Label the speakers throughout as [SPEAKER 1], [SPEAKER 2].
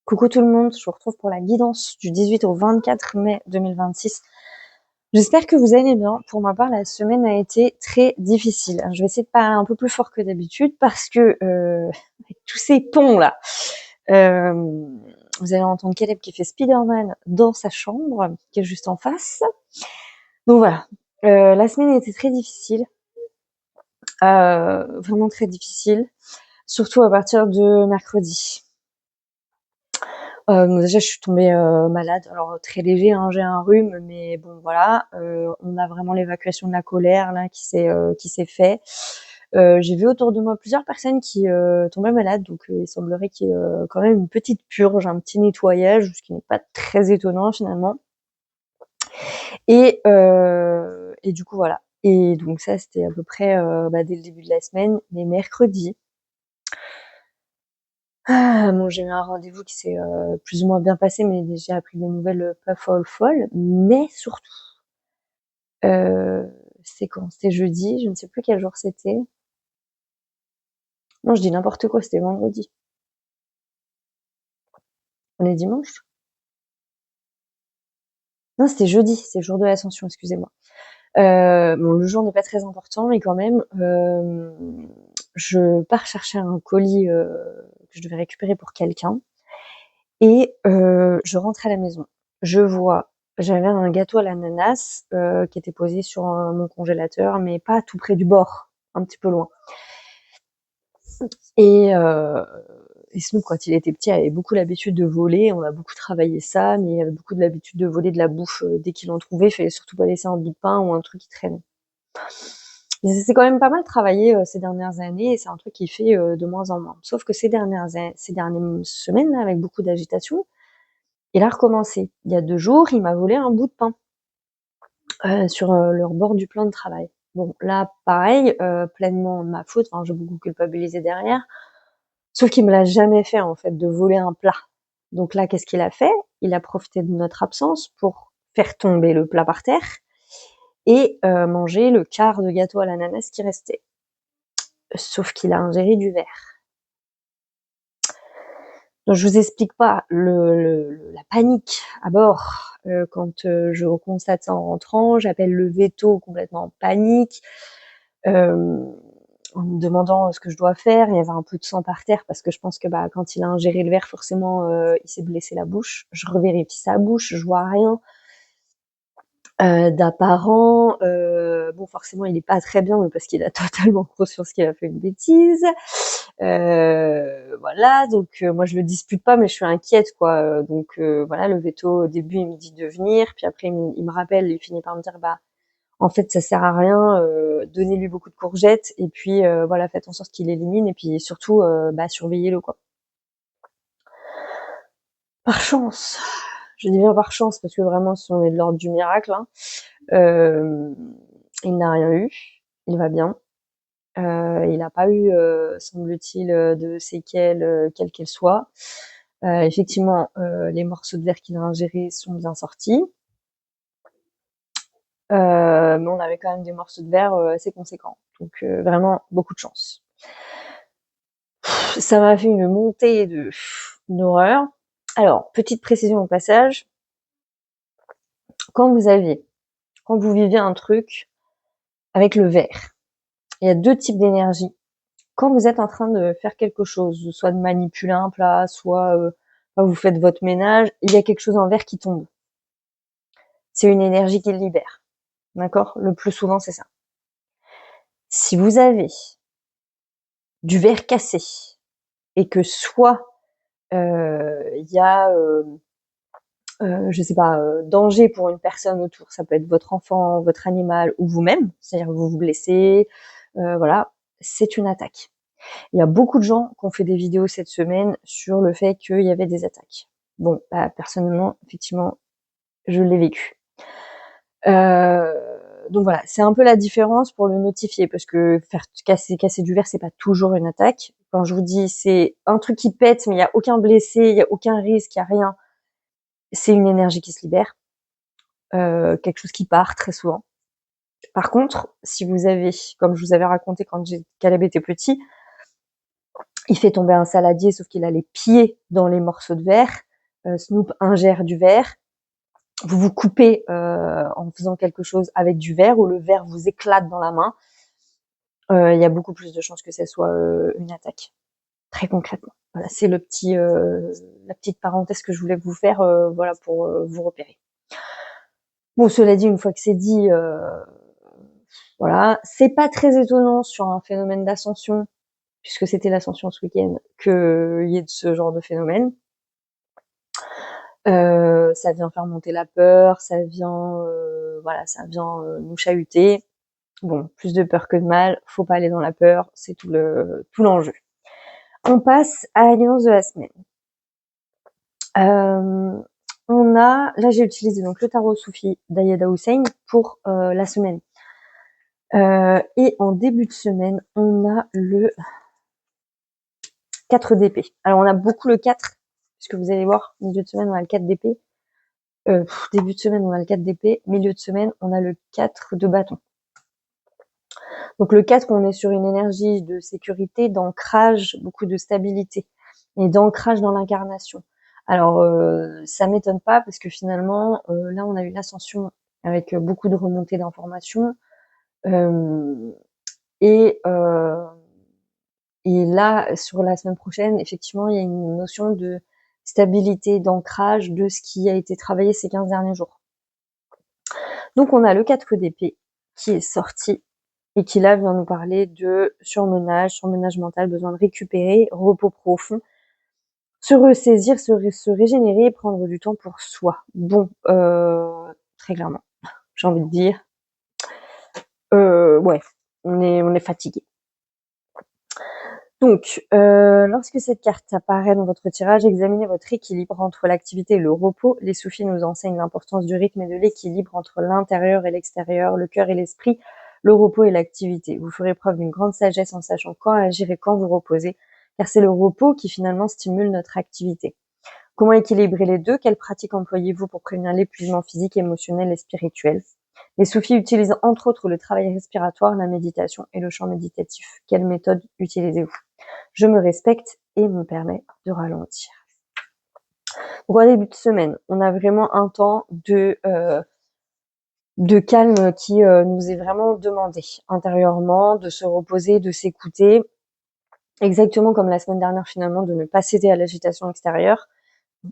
[SPEAKER 1] Coucou tout le monde, je vous retrouve pour la guidance du 18 au 24 mai 2026. J'espère que vous allez bien. Pour ma part, la semaine a été très difficile. Je vais essayer de parler un peu plus fort que d'habitude parce que avec tous ces ponts là, vous allez entendre Caleb qui fait Spider-Man dans sa chambre, qui est juste en face. Donc voilà, la semaine a été très difficile, vraiment très difficile, surtout à partir de mercredi. Déjà, je suis tombée malade. Alors très léger, hein, j'ai un rhume, mais bon voilà. On a vraiment l'évacuation de la colère là qui s'est fait. J'ai vu autour de moi plusieurs personnes qui tombaient malades, donc il semblerait qu'il y ait quand même une petite purge, un petit nettoyage, ce qui n'est pas très étonnant finalement. Et du coup voilà. Et donc ça, c'était à peu près dès le début de la semaine, mais mercredi. Bon, j'ai eu un rendez-vous qui s'est plus ou moins bien passé, mais j'ai appris des nouvelles pas folles. Mais surtout, c'était quand? C'était jeudi, je ne sais plus quel jour c'était. Non, je dis n'importe quoi, c'était vendredi. On est dimanche? Non, c'était jeudi, c'est le jour de l'Ascension, excusez-moi. Bon, le jour n'est pas très important, mais quand même, je pars chercher un colis que je devais récupérer pour quelqu'un. Et je rentre à la maison. J'avais un gâteau à l'ananas qui était posé sur mon congélateur, mais pas tout près du bord, un petit peu loin. Et Snoop, quand il était petit, avait beaucoup l'habitude de voler. On a beaucoup travaillé ça, mais il avait beaucoup de l'habitude de voler de la bouffe dès qu'il en trouvait. Il fallait surtout pas laisser un bout de pain ou un truc qui traîne. Mais c'est quand même pas mal travaillé ces dernières années, et c'est un truc qui fait de moins en moins. Sauf que ces dernières semaines, là, avec beaucoup d'agitation, il a recommencé. Il y a 2 jours, il m'a volé un bout de pain sur le rebord du plan de travail. Bon, là, pareil, pleinement de ma faute. Enfin, j'ai beaucoup culpabilisé derrière. Sauf qu'il me l'a jamais fait, en fait, de voler un plat. Donc là, qu'est-ce qu'il a fait? Il a profité de notre absence pour faire tomber le plat par terre et manger le quart de gâteau à l'ananas qui restait. Sauf qu'il a ingéré du verre. Donc je vous explique pas la panique à bord quand je constate ça en rentrant. J'appelle le veto complètement en panique, en me demandant ce que je dois faire. Il y avait un peu de sang par terre parce que je pense que quand il a ingéré le verre, forcément, il s'est blessé la bouche. Je revérifie sa bouche, je vois rien d'apparent. Bon, forcément, il est pas très bien, mais parce qu'il a totalement conscience qu'il a fait une bêtise. Voilà, donc moi je le dispute pas, mais je suis inquiète, quoi. Donc voilà, le veto au début il me dit de venir, puis après il me rappelle, il finit par me dire en fait ça sert à rien, donnez-lui beaucoup de courgettes et puis voilà, faites en sorte qu'il élimine et puis surtout surveillez-le, quoi. Par chance, je dis bien par chance parce que vraiment si on est de l'ordre du miracle, hein, il n'a rien eu, il va bien. Il n'a pas eu, semble-t-il, de séquelles, quelles qu'elles soient. Effectivement, les morceaux de verre qu'il a ingérés sont bien sortis. Mais on avait quand même des morceaux de verre assez conséquents. Donc vraiment beaucoup de chance. Ça m'a fait une montée d'horreur. Alors, petite précision au passage, quand vous vivez un truc avec le verre, il y a 2 types d'énergie. Quand vous êtes en train de faire quelque chose, soit de manipuler un plat, soit vous faites votre ménage, il y a quelque chose en verre qui tombe. C'est une énergie qui le libère. D'accord? Le plus souvent, c'est ça. Si vous avez du verre cassé et que soit il y a je sais pas, danger pour une personne autour, ça peut être votre enfant, votre animal ou vous-même, c'est-à-dire que vous vous blessez, voilà, c'est une attaque. Il y a beaucoup de gens qui ont fait des vidéos cette semaine sur le fait qu'il y avait des attaques. Bon, personnellement, effectivement, je l'ai vécu. Donc voilà, c'est un peu la différence pour le notifier, parce que faire casser du verre, c'est pas toujours une attaque. Quand je vous dis c'est un truc qui pète, mais il y a aucun blessé, il y a aucun risque, il y a rien, c'est une énergie qui se libère, quelque chose qui part très souvent. Par contre, si vous avez, comme je vous avais raconté quand Caleb était petit, Il fait tomber un saladier, sauf qu'il a les pieds dans les morceaux de verre. Snoop ingère du verre. Vous vous coupez en faisant quelque chose avec du verre, ou le verre vous éclate dans la main. Il y a beaucoup plus de chances que ça soit une attaque. Très concrètement. Voilà, c'est la petite parenthèse que je voulais vous faire, voilà, pour vous repérer. Bon, cela dit, une fois que c'est dit, voilà, c'est pas très étonnant sur un phénomène d'ascension, puisque c'était l'ascension ce week-end, qu'il y ait de ce genre de phénomène. Ça vient faire monter la peur, ça vient, voilà, ça vient nous chahuter. Bon, plus de peur que de mal, faut pas aller dans la peur, c'est tout l'enjeu. On passe à la guidance de la semaine. Là j'ai utilisé donc le tarot Soufi d'Ayada Hussein pour la semaine. Et en début de semaine, on a le 4 d'épée. Alors on a beaucoup le 4, puisque vous allez voir, milieu de semaine on a le 4 d'épée. Début de semaine on a le 4 d'épée, milieu de semaine on a le 4 de bâton. Donc le 4, on est sur une énergie de sécurité, d'ancrage, beaucoup de stabilité et d'ancrage dans l'incarnation. Alors ça m'étonne pas, parce que finalement là on a eu l'ascension avec beaucoup de remontées d'informations, et là sur la semaine prochaine, effectivement il y a une notion de stabilité, d'ancrage de ce qui a été travaillé ces 15 derniers jours. Donc on a le 4 d'épée qui est sorti et qui là vient nous parler de surmenage mental, besoin de récupérer, repos profond, se ressaisir, se régénérer et prendre du temps pour soi. Bon, très clairement, j'ai envie de dire, ouais, on est fatigué. Donc, lorsque cette carte apparaît dans votre tirage, examinez votre équilibre entre l'activité et le repos. Les soufis nous enseignent l'importance du rythme et de l'équilibre entre l'intérieur et l'extérieur, le cœur et l'esprit, le repos et l'activité. Vous ferez preuve d'une grande sagesse en sachant quand agir et quand vous reposer, car c'est le repos qui finalement stimule notre activité. Comment équilibrer les deux? Quelles pratiques employez-vous pour prévenir l'épuisement physique, émotionnel et spirituel? Les soufis utilisent entre autres le travail respiratoire, la méditation et le chant méditatif. Quelle méthode utilisez-vous? Je me respecte et me permets de ralentir. Donc, au début de semaine, on a vraiment un temps de calme qui nous est vraiment demandé intérieurement, de se reposer, de s'écouter, exactement comme la semaine dernière finalement, de ne pas céder à l'agitation extérieure,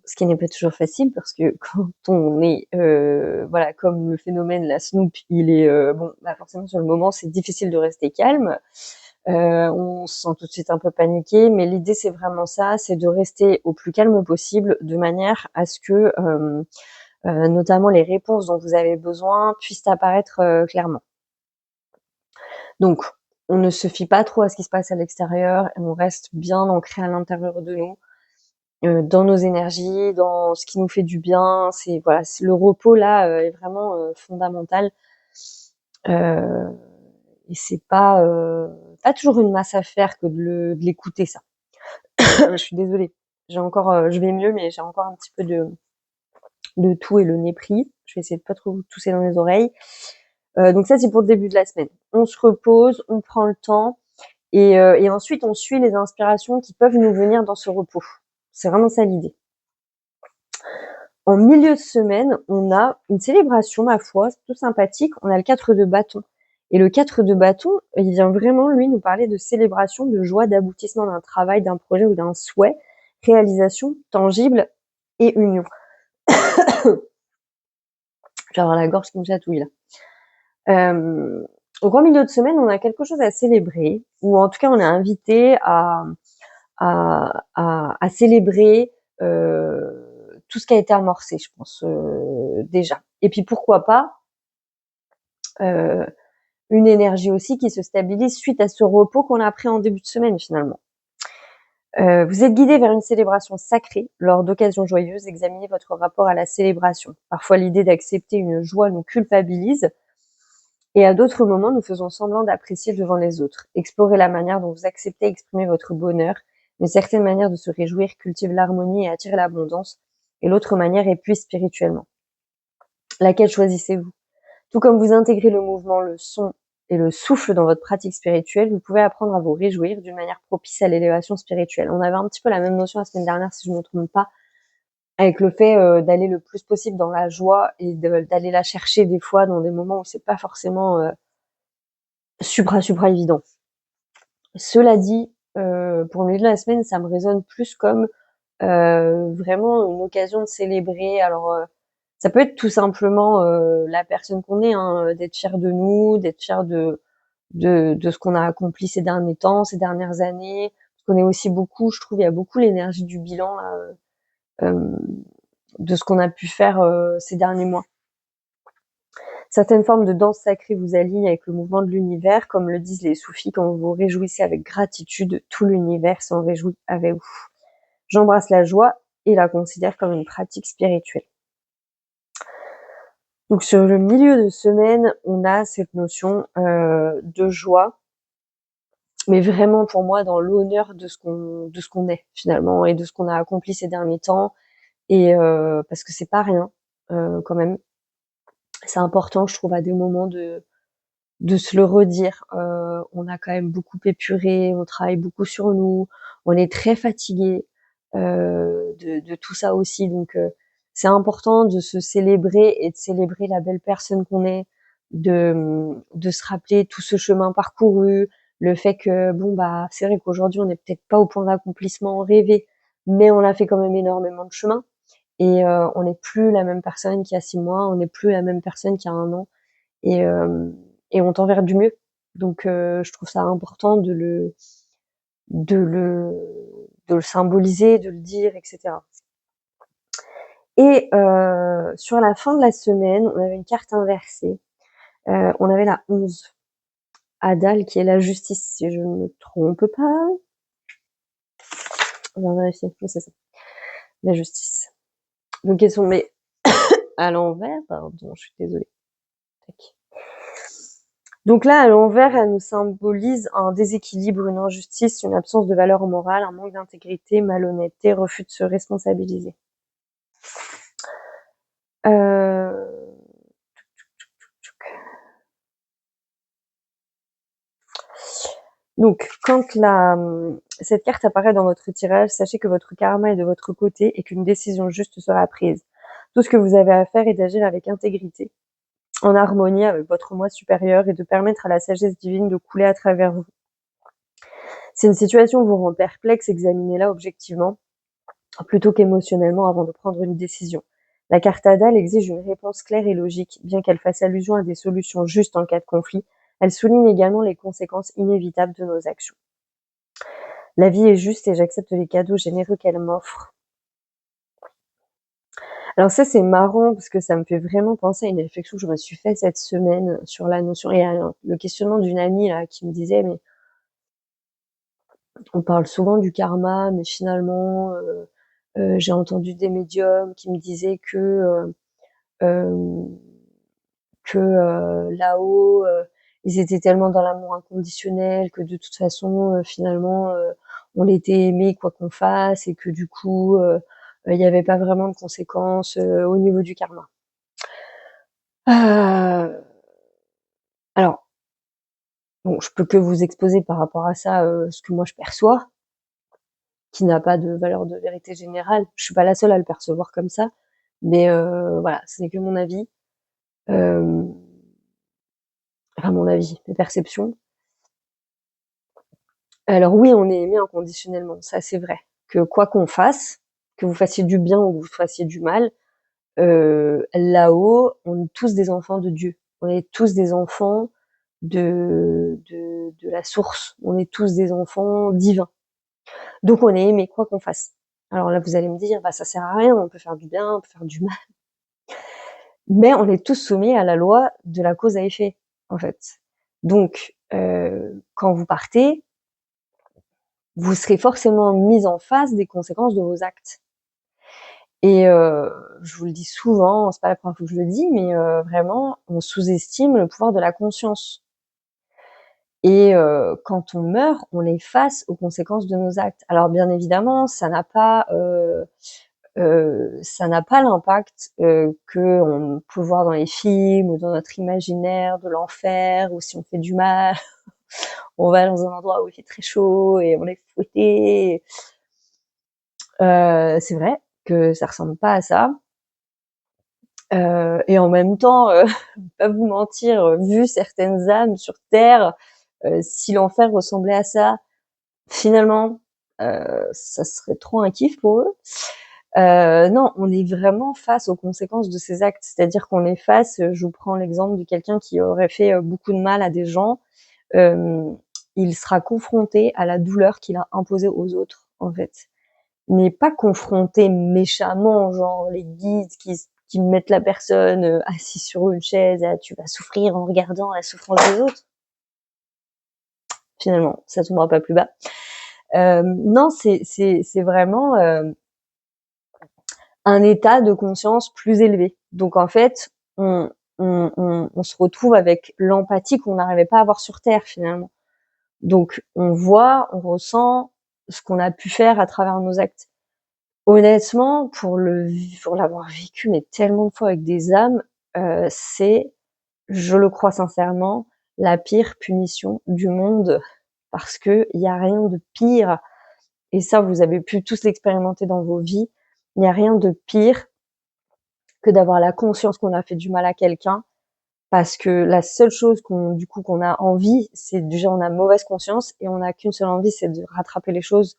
[SPEAKER 1] ce qui n'est pas toujours facile, parce que quand on est voilà, comme le phénomène la Snoop, il est bon, bah forcément sur le moment c'est difficile de rester calme. On se sent tout de suite un peu paniqué, mais l'idée c'est vraiment ça, c'est de rester au plus calme possible, de manière à ce que notamment les réponses dont vous avez besoin puissent apparaître clairement. Donc on ne se fie pas trop à ce qui se passe à l'extérieur, et on reste bien ancré à l'intérieur de nous, dans nos énergies, dans ce qui nous fait du bien. C'est voilà, le repos là est vraiment fondamental. Et c'est pas toujours une masse à faire que de l'écouter, ça. Je suis désolée. J'ai encore, je vais mieux, mais j'ai encore un petit peu de toux et le nez pris. Je vais essayer de pas trop tousser dans les oreilles. Donc ça, c'est pour le début de la semaine. On se repose, on prend le temps, et ensuite on suit les inspirations qui peuvent nous venir dans ce repos. C'est vraiment ça l'idée. En milieu de semaine, on a une célébration, ma foi, c'est tout sympathique. On a le 4 de bâton. Et le 4 de bâton, il vient vraiment, lui, nous parler de célébration, de joie, d'aboutissement d'un travail, d'un projet ou d'un souhait, réalisation tangible et union. Je vais avoir la gorge qui me chatouille, là. Donc en milieu de semaine, on a quelque chose à célébrer, ou en tout cas, on est invité à célébrer tout ce qui a été amorcé, je pense, déjà. Et puis pourquoi pas une énergie aussi qui se stabilise suite à ce repos qu'on a pris en début de semaine, finalement. Vous êtes guidé vers une célébration sacrée. Lors d'occasions joyeuses, examinez votre rapport à la célébration. Parfois, l'idée d'accepter une joie nous culpabilise, et à d'autres moments, nous faisons semblant d'apprécier devant les autres. Explorez la manière dont vous acceptez et exprimez votre bonheur. Une certaine manière de se réjouir cultive l'harmonie et attire l'abondance, et l'autre manière épuise spirituellement. Laquelle choisissez-vous? Tout comme vous intégrez le mouvement, le son et le souffle dans votre pratique spirituelle, vous pouvez apprendre à vous réjouir d'une manière propice à l'élévation spirituelle. On avait un petit peu la même notion la semaine dernière, si je ne me trompe pas, avec le fait d'aller le plus possible dans la joie et d'aller la chercher des fois dans des moments où c'est pas forcément supra évident. Cela dit, pour le milieu de la semaine, ça me résonne plus comme vraiment une occasion de célébrer. Alors, ça peut être tout simplement la personne qu'on est, hein, d'être fier de nous, d'être fier de ce qu'on a accompli ces derniers temps, ces dernières années. Parce qu'on est aussi beaucoup, je trouve, il y a beaucoup l'énergie du bilan là, de ce qu'on a pu faire ces derniers mois. Certaines formes de danse sacrée vous alignent avec le mouvement de l'univers, comme le disent les soufis, quand vous vous réjouissez avec gratitude, tout l'univers s'en réjouit avec vous. J'embrasse la joie et la considère comme une pratique spirituelle. Donc sur le milieu de semaine, on a cette notion de joie, mais vraiment pour moi dans l'honneur de ce qu'on est finalement et de ce qu'on a accompli ces derniers temps, et parce que c'est pas rien quand même. C'est important, je trouve, à des moments de se le redire. On a quand même beaucoup épuré, on travaille beaucoup sur nous, on est très fatigué de tout ça aussi. Donc c'est important de se célébrer et de célébrer la belle personne qu'on est, de se rappeler tout ce chemin parcouru, le fait que bon bah c'est vrai qu'aujourd'hui on n'est peut-être pas au point d'accomplissement rêvé, mais on a fait quand même énormément de chemin, et on n'est plus la même personne qu'il y a 6 mois, on n'est plus la même personne qu'il y a 1 an, et on tend vers du mieux. Donc je trouve ça important de le de le symboliser, de le dire, etc. Et sur la fin de la semaine, on avait une carte inversée. On avait la 11, Adal, qui est la justice, si je ne me trompe pas. On va vérifier, oui, c'est ça, la justice. Donc elles sont mais à l'envers, pardon, je suis désolée. Tac. Donc là, à l'envers, elle nous symbolise un déséquilibre, une injustice, une absence de valeur morale, un manque d'intégrité, malhonnêteté, refus de se responsabiliser. Donc, quand cette carte apparaît dans votre tirage, sachez que votre karma est de votre côté et qu'une décision juste sera prise. Tout ce que vous avez à faire est d'agir avec intégrité, en harmonie avec votre moi supérieur, et de permettre à la sagesse divine de couler à travers vous. Si une situation vous rend perplexe, examinez-la objectivement, plutôt qu'émotionnellement, avant de prendre une décision. La carte Adal exige une réponse claire et logique, bien qu'elle fasse allusion à des solutions justes en cas de conflit. Elle souligne également les conséquences inévitables de nos actions. La vie est juste et j'accepte les cadeaux généreux qu'elle m'offre. Alors ça, c'est marrant parce que ça me fait vraiment penser à une réflexion que je me suis faite cette semaine sur la notion, et le questionnement d'une amie là qui me disait, mais on parle souvent du karma, mais finalement, j'ai entendu des médiums qui me disaient euh, là-haut, ils étaient tellement dans l'amour inconditionnel que de toute façon, finalement, on était aimé quoi qu'on fasse, et que du coup, il n'y avait pas vraiment de conséquences au niveau du karma. Alors, bon, je peux que vous exposer par rapport à ça ce que moi je perçois, qui n'a pas de valeur de vérité générale. Je suis pas la seule à le percevoir comme ça, mais voilà, ce n'est que mon avis. Enfin mon avis, mes perceptions. Alors oui, on est aimé inconditionnellement, ça c'est vrai. Que quoi qu'on fasse, que vous fassiez du bien ou que vous fassiez du mal, là-haut, on est tous des enfants de Dieu. On est tous des enfants de la source. On est tous des enfants divins. Donc on est aimé quoi qu'on fasse. Alors là, vous allez me dire, bah ça sert à rien, on peut faire du bien, on peut faire du mal. Mais on est tous soumis à la loi de la cause à effet, en fait. Donc, quand vous partez, vous serez forcément mis en face des conséquences de vos actes. Et je vous le dis souvent, c'est pas la première fois que je le dis, mais vraiment, on sous-estime le pouvoir de la conscience. Et quand on meurt, on est face aux conséquences de nos actes. Alors bien évidemment, ça n'a pas ça n'a pas l'impact que on peut voir dans les films ou dans notre imaginaire de l'enfer, ou si on fait du mal, on va dans un endroit où il fait très chaud et on est fouetté. C'est vrai que ça ressemble pas à ça. Et en même temps, pas vous mentir, vu certaines âmes sur Terre, si l'enfer ressemblait à ça, finalement, ça serait trop un kiff pour eux. Non, on est vraiment face aux conséquences de ces actes. C'est-à-dire qu'on est face, je vous prends l'exemple de quelqu'un qui aurait fait beaucoup de mal à des gens. Il sera confronté à la douleur qu'il a imposée aux autres, en fait. Mais pas confronté méchamment, genre les guides qui mettent la personne assise sur une chaise, ah, tu vas souffrir en regardant la souffrance des autres. Finalement, ça tombera pas plus bas. Non, c'est vraiment un état de conscience plus élevé. Donc en fait, on se retrouve avec l'empathie qu'on n'arrivait pas à avoir sur Terre finalement. Donc on voit, on ressent ce qu'on a pu faire à travers nos actes. Honnêtement, pour l'avoir vécu mais tellement de fois avec des âmes, c'est, je le crois sincèrement, la pire punition du monde, parce que il y a rien de pire, et ça vous avez pu tous l'expérimenter dans vos vies, il n'y a rien de pire que d'avoir la conscience qu'on a fait du mal à quelqu'un, parce que la seule chose qu'on a envie, c'est déjà on a mauvaise conscience et on n'a qu'une seule envie, c'est de rattraper les choses,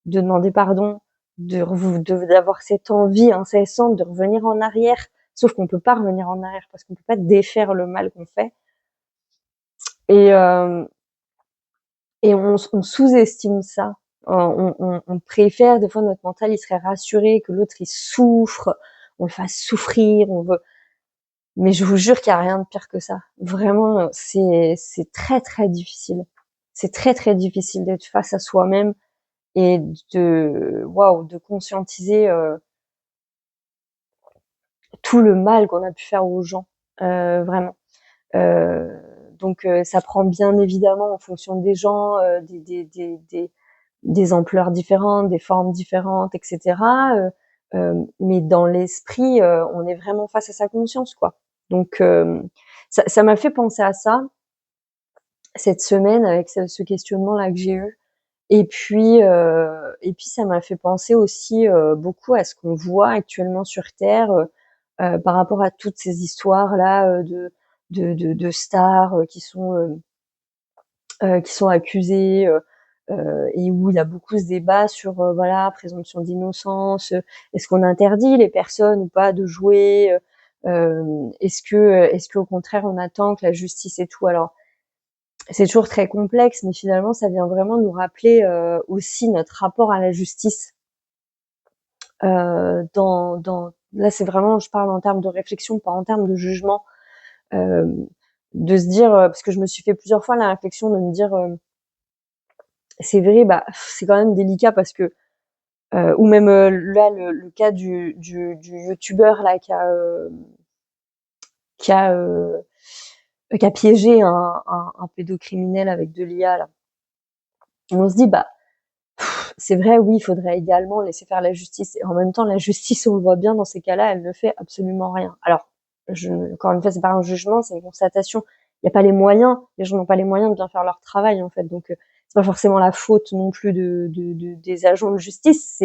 [SPEAKER 1] de demander pardon, d'avoir cette envie incessante de revenir en arrière, sauf qu'on peut pas revenir en arrière parce qu'on peut pas défaire le mal qu'on fait. Et on sous-estime ça. On préfère, des fois notre mental il serait rassuré que l'autre il souffre, on le fasse souffrir, on veut. Mais je vous jure qu'il y a rien de pire que ça. Vraiment, c'est très très difficile. C'est très très difficile d'être face à soi-même et de conscientiser tout le mal qu'on a pu faire aux gens, vraiment. Donc ça prend bien évidemment en fonction des gens, des ampleurs différentes, des formes différentes, etc. Mais dans l'esprit, on est vraiment face à sa conscience, quoi. Donc ça m'a fait penser à ça cette semaine avec ce questionnement-là que j'ai eu. Et puis ça m'a fait penser aussi beaucoup à ce qu'on voit actuellement sur Terre par rapport à toutes ces histoires-là de stars qui sont accusées et où il y a beaucoup ce débat sur voilà, présomption d'innocence, est-ce qu'on interdit les personnes ou pas de jouer, est-ce que au contraire on attend que la justice et tout. Alors c'est toujours très complexe, mais finalement ça vient vraiment nous rappeler aussi notre rapport à la justice. Là c'est vraiment, je parle en termes de réflexion, pas en termes de jugement, euh, de se dire, parce que je me suis fait plusieurs fois la réflexion de me dire, c'est vrai, bah c'est quand même délicat parce que ou même là le cas du youtubeur là qui a euh, qui a piégé un pédocriminel avec de l'IA là. Et on se dit bah c'est vrai, oui, il faudrait également laisser faire la justice. Et en même temps, la justice, on le voit bien dans ces cas-là, elle ne fait absolument rien. Alors, encore une fois, c'est pas un jugement, c'est une constatation. Il n'y a pas les moyens, les gens n'ont pas les moyens de bien faire leur travail, en fait. Donc, c'est pas forcément la faute non plus des agents de justice.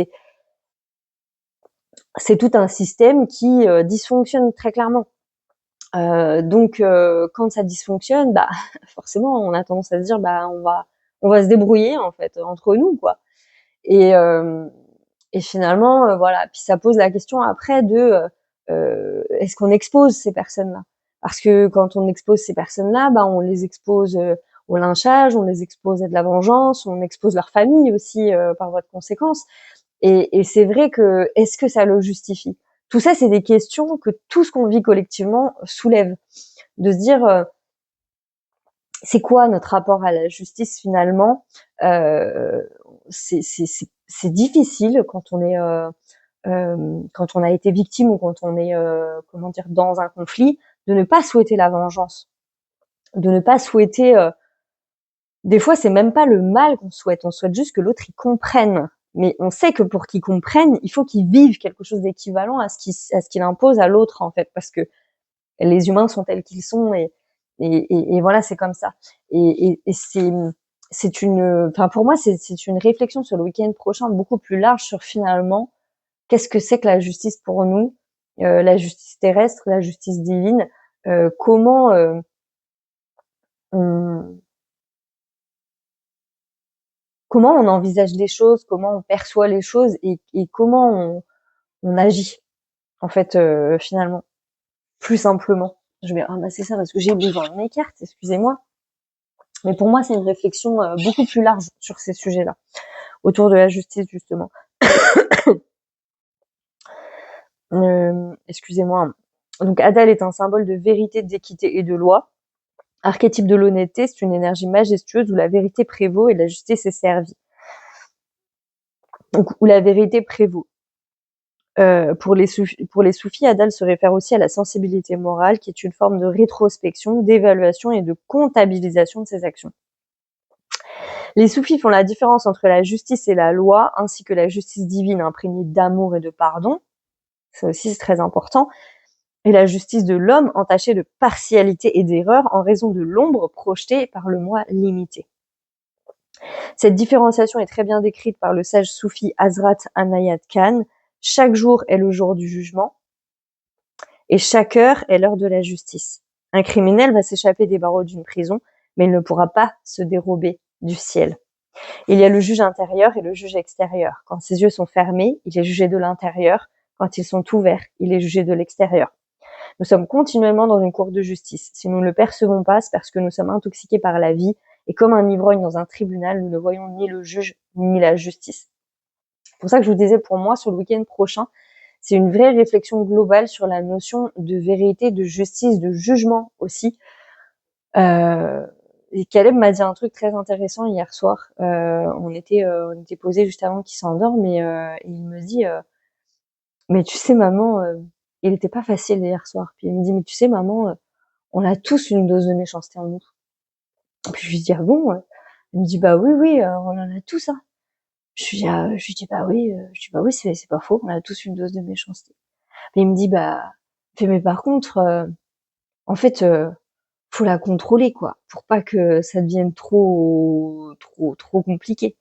[SPEAKER 1] C'est tout un système qui dysfonctionne très clairement. Donc, quand ça dysfonctionne, bah, forcément, on a tendance à se dire, bah, on va se débrouiller, en fait, entre nous, quoi. Et, euh, et finalement, voilà. Puis ça pose la question après de est-ce qu'on expose ces personnes-là? Parce que quand on expose ces personnes-là, bah on les expose au lynchage, on les expose à de la vengeance, on expose leur famille aussi par voie de conséquence. Et c'est vrai que est-ce que ça le justifie? Tout ça, c'est des questions que tout ce qu'on vit collectivement soulève. De se dire c'est quoi notre rapport à la justice finalement? euh, c'est difficile quand on a été victime ou quand on est comment dire dans un conflit, de ne pas souhaiter la vengeance, de ne pas souhaiter des fois c'est même pas le mal qu'on souhaite, on souhaite juste que l'autre il comprenne Mais on sait que pour qu'ils comprennent, il faut qu'ils vivent quelque chose d'équivalent à ce qu'il impose à l'autre, en fait, parce que les humains sont tels qu'ils sont et voilà, c'est comme ça. Et c'est enfin pour moi, c'est une réflexion sur le week-end prochain beaucoup plus large sur finalement qu'est-ce que c'est que la justice pour nous, la justice terrestre, la justice divine, comment on comment on envisage les choses, comment on perçoit les choses et comment on agit en fait finalement plus simplement. Je vais ramasser ça parce que j'ai besoin de mes cartes, excusez-moi. Mais pour moi, c'est une réflexion beaucoup plus large sur ces sujets-là, autour de la justice justement. Excusez-moi. Donc Adal est un symbole de vérité, d'équité et de loi. Archétype de l'honnêteté, c'est une énergie majestueuse où la vérité prévaut et la justice est servie. Donc où la vérité prévaut. Pour les soufis, Adal se réfère aussi à la sensibilité morale, qui est une forme de rétrospection, d'évaluation et de comptabilisation de ses actions. Les soufis font la différence entre la justice et la loi, ainsi que la justice divine imprégnée d'amour et de pardon. Ça aussi, c'est très important. Et la justice de l'homme entachée de partialité et d'erreur en raison de l'ombre projetée par le moi limité. Cette différenciation est très bien décrite par le sage soufi Hazrat Anayat Khan. Chaque jour est le jour du jugement et chaque heure est l'heure de la justice. Un criminel va s'échapper des barreaux d'une prison, mais il ne pourra pas se dérober du ciel. Il y a le juge intérieur et le juge extérieur. Quand ses yeux sont fermés, il est jugé de l'intérieur. Quand ils sont ouverts, il est jugé de l'extérieur. Nous sommes continuellement dans une cour de justice. Si nous ne le percevons pas, c'est parce que nous sommes intoxiqués par la vie et comme un ivrogne dans un tribunal, nous ne voyons ni le juge ni la justice. C'est pour ça que je vous disais, pour moi, sur le week-end prochain, c'est une vraie réflexion globale sur la notion de vérité, de justice, de jugement aussi. Et Caleb m'a dit un truc très intéressant hier soir. On était posé juste avant qu'il s'endorme et il me dit mais tu sais maman, il était pas facile hier soir. Puis il me dit mais tu sais maman, on a tous une dose de méchanceté en nous. Puis je lui dis ah bon? Il me dit bah oui oui, on en a tous hein. Je lui dis bah oui, c'est pas faux, on a tous une dose de méchanceté. Puis il me dit bah mais par contre en fait faut la contrôler quoi, pour pas que ça devienne trop compliqué.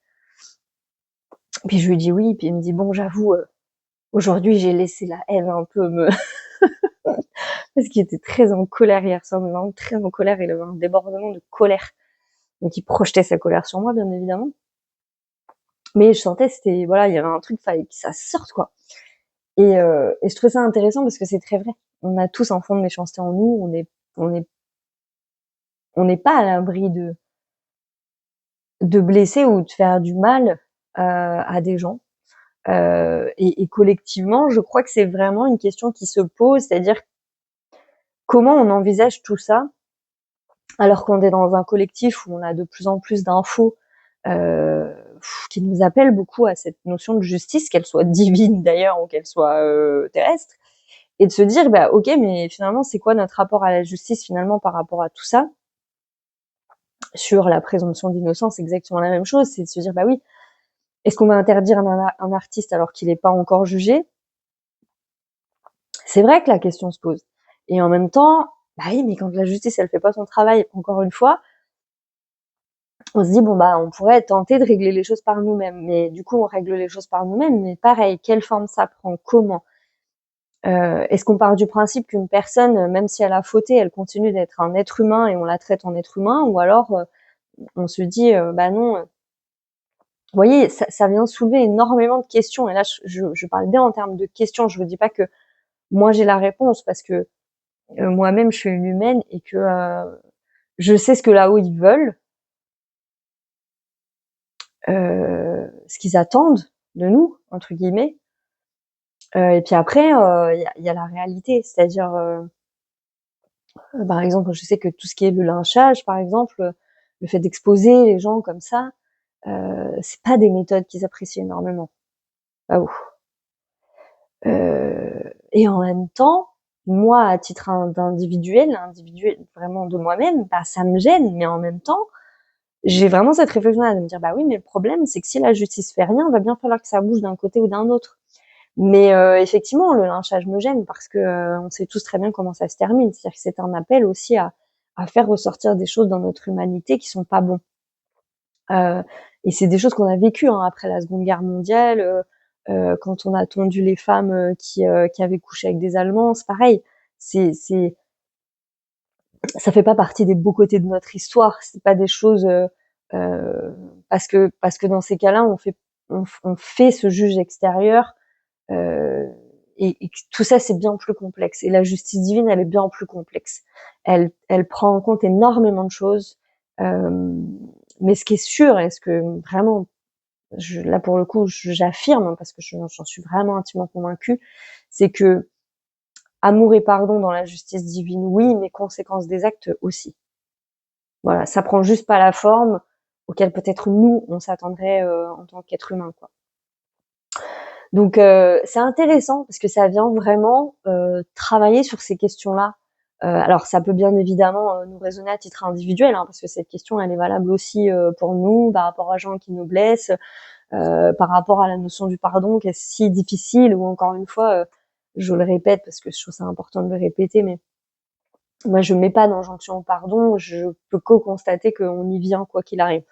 [SPEAKER 1] Puis je lui dis oui, puis il me dit bon j'avoue aujourd'hui j'ai laissé la haine un peu me parce qu'il était très en colère hier soir, mais vraiment très en colère, il avait un débordement de colère. Donc il projetait sa colère sur moi bien évidemment. Mais je sentais c'était voilà, il y avait un truc fallait que ça sorte quoi. Et je trouvais ça intéressant parce que c'est très vrai. On a tous un fond de méchanceté en nous, on est on n'est pas à l'abri de blesser ou de faire du mal à des gens. Et collectivement, je crois que c'est vraiment une question qui se pose, c'est-à-dire comment on envisage tout ça alors qu'on est dans un collectif où on a de plus en plus d'infos qui nous appellent beaucoup à cette notion de justice, qu'elle soit divine d'ailleurs ou qu'elle soit terrestre, et de se dire bah ok, mais finalement c'est quoi notre rapport à la justice finalement par rapport à tout ça? Sur la présomption d'innocence, c'est exactement la même chose, c'est de se dire bah oui, est-ce qu'on va interdire un artiste alors qu'il n'est pas encore jugé? C'est vrai que la question se pose. Et en même temps, bah oui, mais quand la justice elle fait pas son travail, encore une fois, on se dit bon bah on pourrait tenter de régler les choses par nous-mêmes. Mais du coup on règle les choses par nous-mêmes, mais pareil, quelle forme ça prend? Comment? Est-ce qu'on part du principe qu'une personne, même si elle a fauté, elle continue d'être un être humain et on la traite en être humain? Ou alors on se dit bah non, vous voyez, ça vient soulever énormément de questions. Et là, je parle bien en termes de questions. Je vous dis pas que moi j'ai la réponse parce que moi-même je suis une humaine et que je sais ce que là-haut ils veulent, ce qu'ils attendent de nous entre guillemets. Et puis après, il y a la réalité, c'est-à-dire, par exemple, je sais que tout ce qui est le lynchage, par exemple, le fait d'exposer les gens comme ça, c'est pas des méthodes qu'ils apprécient énormément. Ah ouf. Et en même temps, moi, à titre d'individuel, individuel vraiment de moi-même, bah, ça me gêne, mais en même temps, j'ai vraiment cette réflexion-là de me dire: «Bah oui, mais le problème, c'est que si la justice fait rien, il va bien falloir que ça bouge d'un côté ou d'un autre». Mais effectivement, le lynchage me gêne parce que, on sait tous très bien comment ça se termine. C'est-à-dire que c'est un appel aussi à faire ressortir des choses dans notre humanité qui sont pas bons. Heu et c'est des choses qu'on a vécues, hein, après la Seconde Guerre mondiale, quand on a tondu les femmes, qui avaient couché avec des Allemands, c'est pareil. C'est Ça fait pas partie des beaux côtés de notre histoire. C'est pas des choses, heu, parce que dans ces cas-là, on fait ce juge extérieur, heu et que tout ça, c'est bien plus complexe et la justice divine, elle est bien plus complexe. Elle prend en compte énormément de choses, hem, mais ce qui est sûr et ce que vraiment là, pour le coup, j'affirme, hein, parce que j'en suis vraiment intimement convaincue, c'est que amour et pardon dans la justice divine, oui, mais conséquence des actes aussi. Voilà, ça prend juste pas la forme auquel peut-être nous, on s'attendrait, en tant qu'être humain, quoi. Donc c'est intéressant parce que ça vient vraiment, travailler sur ces questions-là. Alors ça peut bien évidemment, nous résonner à titre individuel, hein, parce que cette question, elle est valable aussi, pour nous, par rapport à gens qui nous blessent, par rapport à la notion du pardon qui est si difficile ou encore une fois, je le répète parce que je trouve ça important de le répéter, mais moi je mets pas d'injonction au pardon, je peux que constater qu'on y vient quoi qu'il arrive.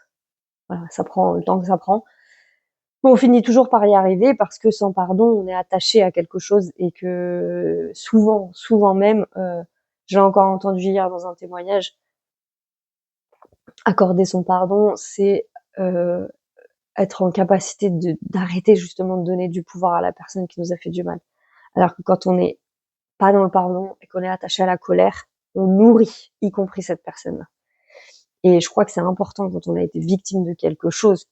[SPEAKER 1] Voilà, ça prend le temps que ça prend. Mais on finit toujours par y arriver parce que sans pardon, on est attaché à quelque chose et que souvent même, j'ai encore entendu hier dans un témoignage, accorder son pardon, c'est, heu, être en capacité d'arrêter justement de donner du pouvoir à la personne qui nous a fait du mal. Alors que quand on n'est pas dans le pardon et qu'on est attaché à la colère, on nourrit, y compris cette personne-là. Et je crois que c'est important quand on a été victime de quelque chose,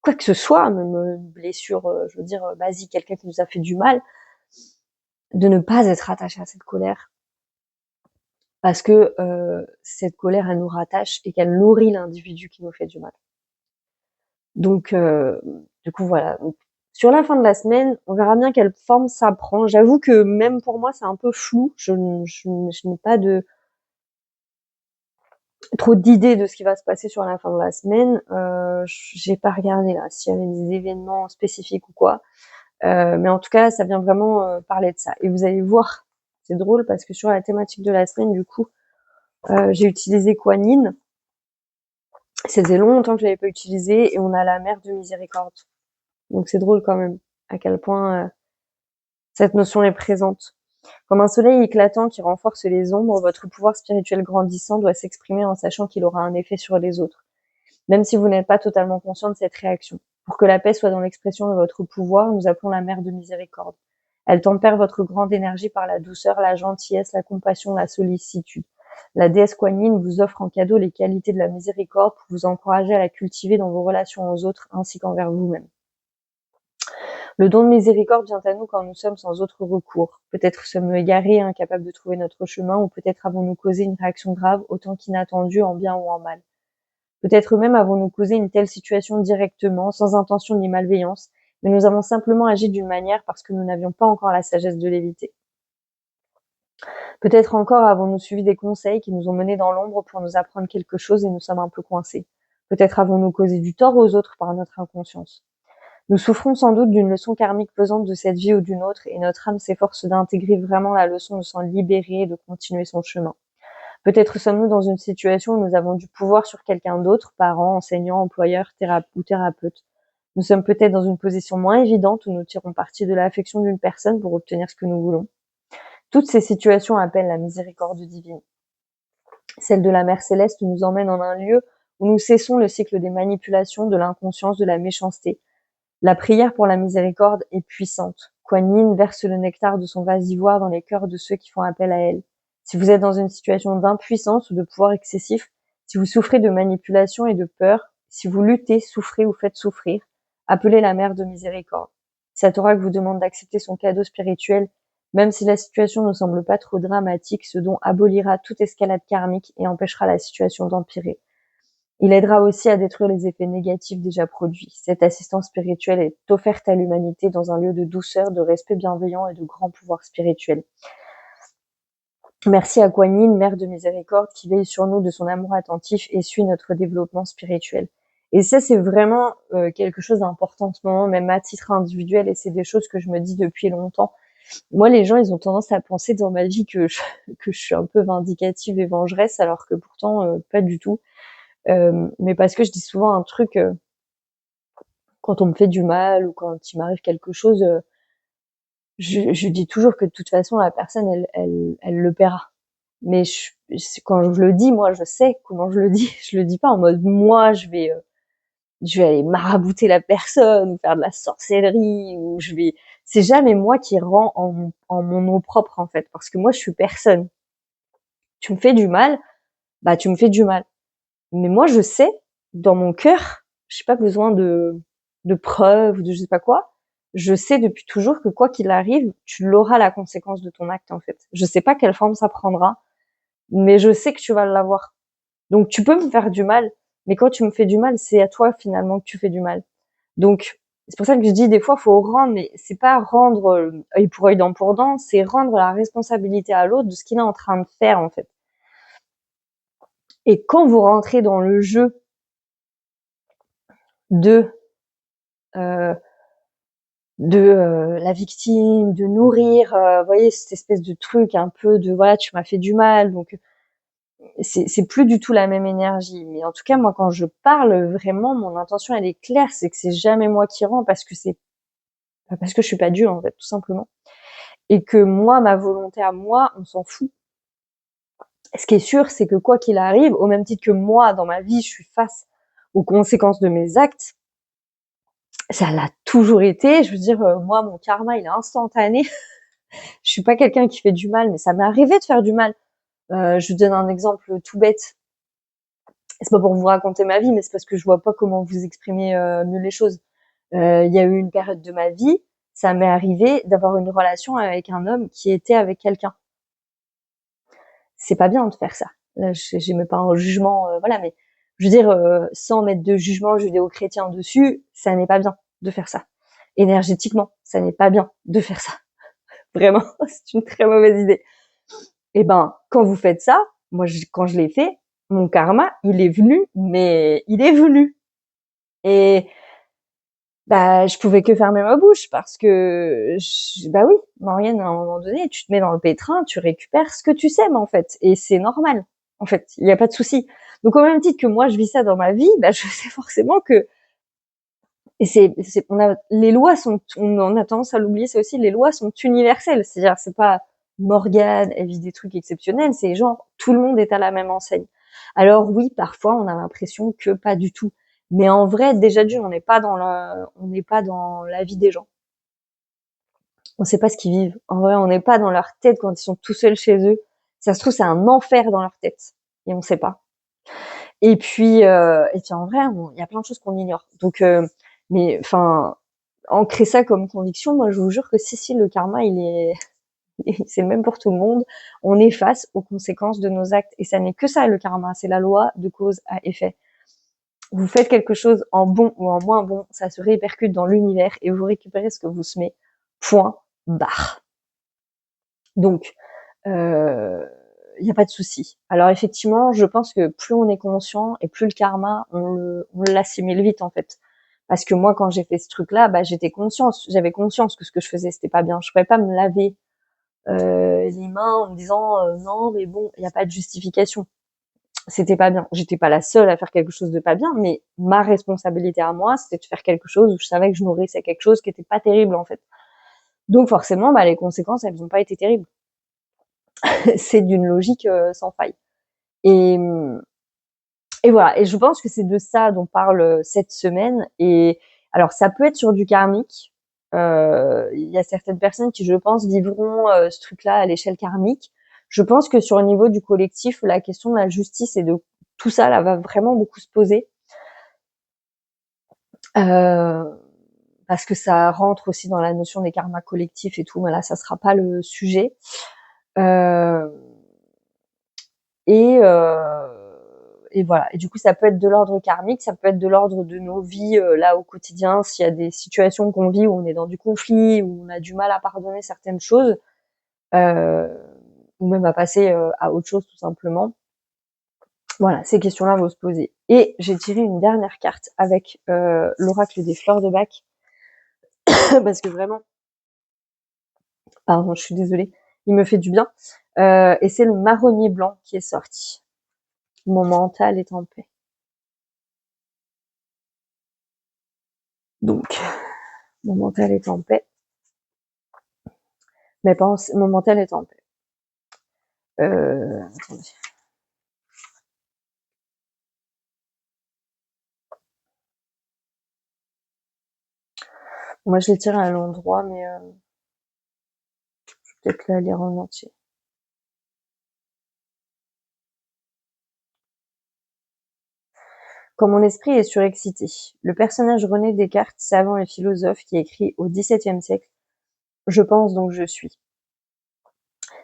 [SPEAKER 1] quoi que ce soit, même une blessure, je veux dire, basique, quelqu'un qui nous a fait du mal, de ne pas être attaché à cette colère parce que cette colère, elle nous rattache et qu'elle nourrit l'individu qui nous fait du mal. Donc du coup, voilà. Donc, sur la fin de la semaine, on verra bien quelle forme ça prend. J'avoue que même pour moi, c'est un peu flou. Je n'ai pas de trop d'idées de ce qui va se passer sur la fin de la semaine. J'ai pas regardé là s'il y avait des événements spécifiques ou quoi. Mais en tout cas, ça vient vraiment parler de ça. Et vous allez voir, c'est drôle parce que sur la thématique de la semaine, du coup, j'ai utilisé Kuan Yin. Ça faisait longtemps que je l'avais pas utilisé et on a la mère de miséricorde. Donc c'est drôle quand même à quel point cette notion est présente. Comme un soleil éclatant qui renforce les ombres, votre pouvoir spirituel grandissant doit s'exprimer en sachant qu'il aura un effet sur les autres, même si vous n'êtes pas totalement conscient de cette réaction. Pour que la paix soit dans l'expression de votre pouvoir, nous appelons la mère de miséricorde. Elle tempère votre grande énergie par la douceur, la gentillesse, la compassion, la sollicitude. La déesse Kuan Yin vous offre en cadeau les qualités de la miséricorde pour vous encourager à la cultiver dans vos relations aux autres ainsi qu'envers vous-même. Le don de miséricorde vient à nous quand nous sommes sans autre recours. Peut-être sommes-nous égarés, incapables de trouver notre chemin, ou peut-être avons-nous causé une réaction grave, autant qu'inattendue, en bien ou en mal. Peut-être même avons-nous causé une telle situation directement, sans intention ni malveillance, mais nous avons simplement agi d'une manière parce que nous n'avions pas encore la sagesse de l'éviter. Peut-être encore avons-nous suivi des conseils qui nous ont menés dans l'ombre pour nous apprendre quelque chose et nous sommes un peu coincés. Peut-être avons-nous causé du tort aux autres par notre inconscience. Nous souffrons sans doute d'une leçon karmique pesante de cette vie ou d'une autre et notre âme s'efforce d'intégrer vraiment la leçon, de s'en libérer et de continuer son chemin. Peut-être sommes-nous dans une situation où nous avons du pouvoir sur quelqu'un d'autre, parents, enseignants, employeurs ou thérapeutes. Nous sommes peut-être dans une position moins évidente où nous tirons parti de l'affection d'une personne pour obtenir ce que nous voulons. Toutes ces situations appellent la miséricorde divine. Celle de la Mère Céleste nous emmène en un lieu où nous cessons le cycle des manipulations, de l'inconscience, de la méchanceté. La prière pour la miséricorde est puissante. Kuan Yin verse le nectar de son vase d'ivoire dans les cœurs de ceux qui font appel à elle. Si vous êtes dans une situation d'impuissance ou de pouvoir excessif, si vous souffrez de manipulation et de peur, si vous luttez, souffrez ou faites souffrir, appelez la Mère de miséricorde. Cet oracle vous demande d'accepter son cadeau spirituel, même si la situation ne semble pas trop dramatique, ce don abolira toute escalade karmique et empêchera la situation d'empirer. Il aidera aussi à détruire les effets négatifs déjà produits. Cette assistance spirituelle est offerte à l'humanité dans un lieu de douceur, de respect bienveillant et de grand pouvoir spirituel. Merci à Kuan Yin, Mère de miséricorde, qui veille sur nous de son amour attentif et suit notre développement spirituel. Et ça, c'est vraiment quelque chose d'important en ce moment, même à titre individuel, et c'est des choses que je me dis depuis longtemps. Moi, les gens, ils ont tendance à penser dans ma vie que que je suis un peu vindicative et vengeresse, alors que pourtant, pas du tout. Mais parce que je dis souvent un truc, quand on me fait du mal ou quand il m'arrive quelque chose, je dis toujours que de toute façon, la personne, elle le paiera. Mais quand je le dis, moi, je sais comment je le dis. Je le dis pas en mode moi, je vais aller marabouter la personne ou faire de la sorcellerie ou je vais. C'est jamais moi qui rends en mon nom propre en fait, parce que moi, je suis personne. Tu me fais du mal, bah tu me fais du mal. Mais moi, je sais dans mon cœur, j'ai pas besoin de preuves ou de je sais pas quoi. Je sais depuis toujours que quoi qu'il arrive, tu l'auras la conséquence de ton acte en fait. Je sais pas quelle forme ça prendra, mais je sais que tu vas l'avoir. Donc tu peux me faire du mal, mais quand tu me fais du mal, c'est à toi finalement que tu fais du mal. Donc c'est pour ça que je dis des fois faut rendre, mais c'est pas rendre œil pour œil, dent pour dent, c'est rendre la responsabilité à l'autre de ce qu'il est en train de faire en fait. Et quand vous rentrez dans le jeu de euh, la victime, de nourrir, vous voyez cette espèce de truc un peu de voilà tu m'as fait du mal, donc c'est plus du tout la même énergie. Mais en tout cas moi quand je parle vraiment, mon intention elle est claire, c'est que c'est jamais moi qui rends parce que je suis pas Dieu en fait tout simplement, et que moi ma volonté à moi on s'en fout. Ce qui est sûr c'est que quoi qu'il arrive, au même titre que moi dans ma vie je suis face aux conséquences de mes actes, ça l'a toujours été. Je veux dire moi mon karma il est instantané. Je suis pas quelqu'un qui fait du mal, mais ça m'est arrivé de faire du mal. Je vous donne un exemple tout bête. C'est pas pour vous raconter ma vie, mais c'est parce que je vois pas comment vous exprimer mieux les choses. Il y a eu une période de ma vie, ça m'est arrivé d'avoir une relation avec un homme qui était avec quelqu'un. C'est pas bien de faire ça. Là, j'ai même pas un jugement, voilà, mais je veux dire, sans mettre de jugement judéo-chrétien dessus, ça n'est pas bien de faire ça. Énergétiquement, ça n'est pas bien de faire ça. Vraiment, c'est une très mauvaise idée. Eh ben, quand vous faites ça, moi, quand je l'ai fait, mon karma, il est venu, mais il est venu. Et bah, je pouvais que fermer ma bouche parce que, bah oui, Marianne, à un moment donné, tu te mets dans le pétrin, tu récupères ce que tu sèmes en fait, et c'est normal. En fait, il n'y a pas de souci. Donc au même titre que moi, je vis ça dans ma vie, bah je sais forcément que et les lois sont, on a tendance à l'oublier, c'est aussi les lois sont universelles. C'est-à-dire, c'est pas Morgane, elle vit des trucs exceptionnels, c'est genre tout le monde est à la même enseigne. Alors oui, parfois on a l'impression que pas du tout, mais en vrai, déjà d'une, on n'est pas dans la vie des gens. On sait pas ce qu'ils vivent. En vrai, on n'est pas dans leur tête quand ils sont tout seuls chez eux. Ça se trouve, c'est un enfer dans leur tête et on sait pas. Et puis en vrai, il y a plein de choses qu'on ignore. Donc, mais enfin, ancrer ça comme conviction, moi je vous jure que si le karma il est c'est le même pour tout le monde, on est face aux conséquences de nos actes et ça n'est que ça le karma, c'est la loi de cause à effet. Vous faites quelque chose en bon ou en moins bon, ça se répercute dans l'univers et vous récupérez ce que vous semez. Point barre. Donc il n'y a pas de souci. Alors effectivement, je pense que plus on est conscient et plus le karma, on l'assimile vite en fait. Parce que moi, quand j'ai fait ce truc-là, bah, j'avais conscience que ce que je faisais, c'était pas bien. Je pouvais pas me laver les mains en me disant non, mais bon, il n'y a pas de justification. C'était pas bien. J'étais pas la seule à faire quelque chose de pas bien, mais ma responsabilité à moi, c'était de faire quelque chose où je savais que je nourrissais quelque chose qui était pas terrible en fait. Donc forcément, bah, les conséquences, elles n'ont pas été terribles. C'est d'une logique sans faille. Et, et voilà. Et je pense que c'est de ça dont parle cette semaine. Et alors, ça peut être sur du karmique. Il y a certaines personnes qui, je pense, vivront ce truc-là à l'échelle karmique. Je pense que sur le niveau du collectif, la question de la justice et de tout ça, là, va vraiment beaucoup se poser. Euh, parce que ça rentre aussi dans la notion des karmas collectifs et tout, mais là, ça sera pas le sujet. Euh, Et, euh, et voilà. Et du coup, ça peut être de l'ordre karmique, ça peut être de l'ordre de nos vies là au quotidien. S'il y a des situations qu'on vit où on est dans du conflit, où on a du mal à pardonner certaines choses, euh, ou même à passer à autre chose tout simplement. Voilà, ces questions-là vont se poser. Et j'ai tiré une dernière carte avec l'oracle des fleurs de Bach, parce que vraiment, pardon, je suis désolée, il me fait du bien. Et c'est le marronnier blanc qui est sorti. Mon mental est en paix. Donc, mon mental est en paix. Mon mental est en paix. Attendez. Moi, je l'ai tiré à l'endroit, mais je vais peut-être la lire en entier. Quand mon esprit est surexcité, le personnage René Descartes, savant et philosophe qui écrit au XVIIe siècle « Je pense donc je suis ».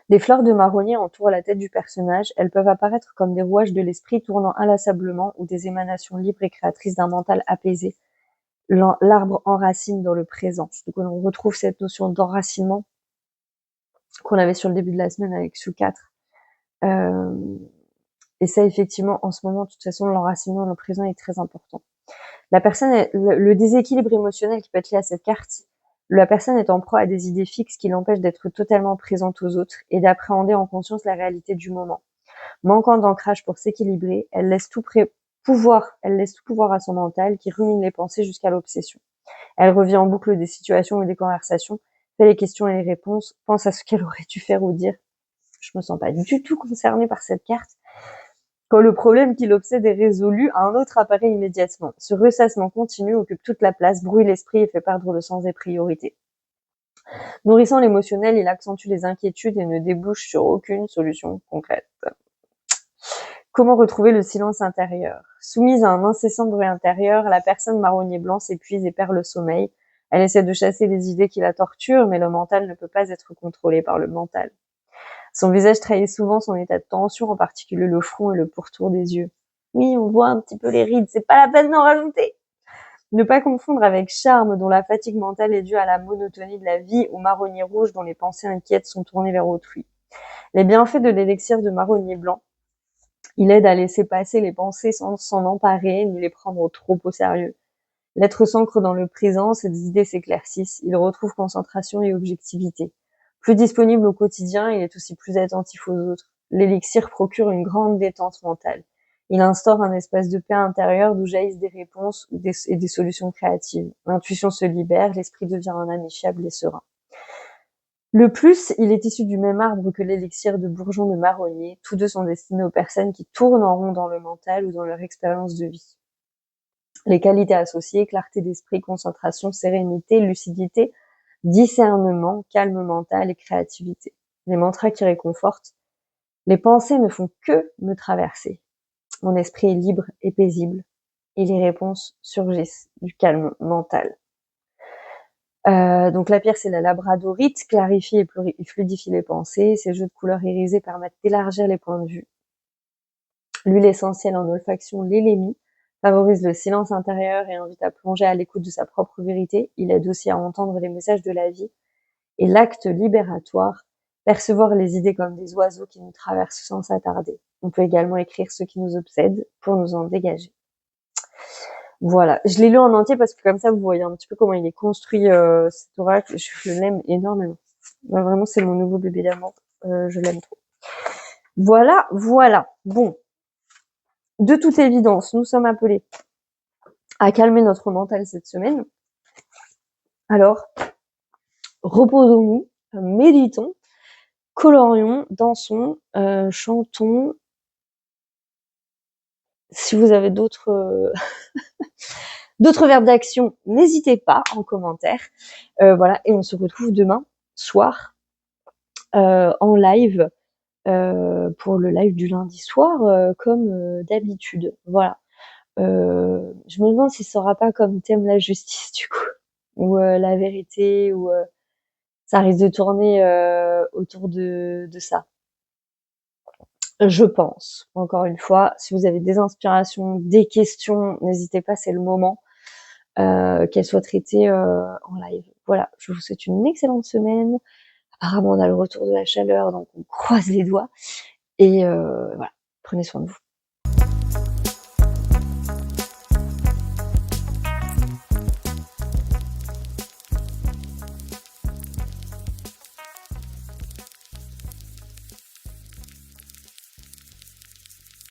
[SPEAKER 1] Des fleurs de marronnier entourent la tête du personnage, elles peuvent apparaître comme des rouages de l'esprit tournant inlassablement ou des émanations libres et créatrices d'un mental apaisé. L'arbre enracine dans le présent. Donc on retrouve cette notion d'enracinement qu'on avait sur le début de la semaine avec Sue 4. Et ça, effectivement, en ce moment, de toute façon, l'enracinement dans le présent est très important. La personne, le déséquilibre émotionnel qui peut être lié à cette carte, la personne est en proie à des idées fixes qui l'empêchent d'être totalement présente aux autres et d'appréhender en conscience la réalité du moment. Manquant d'ancrage pour s'équilibrer, elle laisse tout pouvoir à son mental qui rumine les pensées jusqu'à l'obsession. Elle revient en boucle des situations ou des conversations, fait les questions et les réponses, pense à ce qu'elle aurait dû faire ou dire. Je me sens pas du tout concernée par cette carte. Quand le problème qui l'obsède est résolu, un autre apparaît immédiatement. Ce ressassement continu occupe toute la place, brouille l'esprit et fait perdre le sens des priorités. Nourrissant l'émotionnel, il accentue les inquiétudes et ne débouche sur aucune solution concrète. Comment retrouver le silence intérieur? Soumise à un incessant bruit intérieur, la personne marronnier blanc s'épuise et perd le sommeil. Elle essaie de chasser les idées qui la torturent, mais le mental ne peut pas être contrôlé par le mental. Son visage trahit souvent son état de tension, en particulier le front et le pourtour des yeux. Oui, on voit un petit peu les rides, c'est pas la peine d'en rajouter. Ne pas confondre avec charme, dont la fatigue mentale est due à la monotonie de la vie, ou marronnier rouge, dont les pensées inquiètes sont tournées vers autrui. Les bienfaits de l'élixir de marronnier blanc: il aide à laisser passer les pensées sans s'en emparer, ni les prendre trop au sérieux. L'être s'ancre dans le présent, ses idées s'éclaircissent, il retrouve concentration et objectivité. Plus disponible au quotidien, il est aussi plus attentif aux autres. L'élixir procure une grande détente mentale. Il instaure un espace de paix intérieure d'où jaillissent des réponses et des solutions créatives. L'intuition se libère, l'esprit devient un ami fiable et serein. Le plus, il est issu du même arbre que l'élixir de bourgeon de marronnier. Tous deux sont destinés aux personnes qui tournent en rond dans le mental ou dans leur expérience de vie. Les qualités associées: clarté d'esprit, concentration, sérénité, lucidité, discernement, calme mental et créativité. Les mantras qui réconfortent: les pensées ne font que me traverser. Mon esprit est libre et paisible. Et les réponses surgissent du calme mental. Donc la pierre, c'est la labradorite, clarifie et fluidifie les pensées. Ces jeux de couleurs irisées permettent d'élargir les points de vue. L'huile essentielle en olfaction, l'élémie, favorise le silence intérieur et invite à plonger à l'écoute de sa propre vérité. Il aide aussi à entendre les messages de la vie. Et l'acte libératoire, percevoir les idées comme des oiseaux qui nous traversent sans s'attarder. On peut également écrire ce qui nous obsède pour nous en dégager. Voilà, je l'ai lu en entier parce que comme ça, vous voyez un petit peu comment il est construit, cet oracle. Je l'aime énormément. Vraiment, c'est mon nouveau bébé d'amour. Je l'aime trop. Voilà, voilà. Bon, de toute évidence, nous sommes appelés à calmer notre mental cette semaine. Alors, reposons-nous, méditons, colorions, dansons, chantons. Si vous avez d'autres d'autres verbes d'action, n'hésitez pas en commentaire. Voilà, et on se retrouve demain soir en live pour le live du lundi soir, comme d'habitude. Voilà. Je me demande si ça aura pas comme thème la justice du coup, ou la vérité, ou ça risque de tourner autour de ça. Je pense. Encore une fois, si vous avez des inspirations, des questions, n'hésitez pas, c'est le moment qu'elles soient traitées en live. Voilà, je vous souhaite une excellente semaine. apparemment on a le retour de la chaleur, donc on croise les doigts et voilà, prenez soin de vous.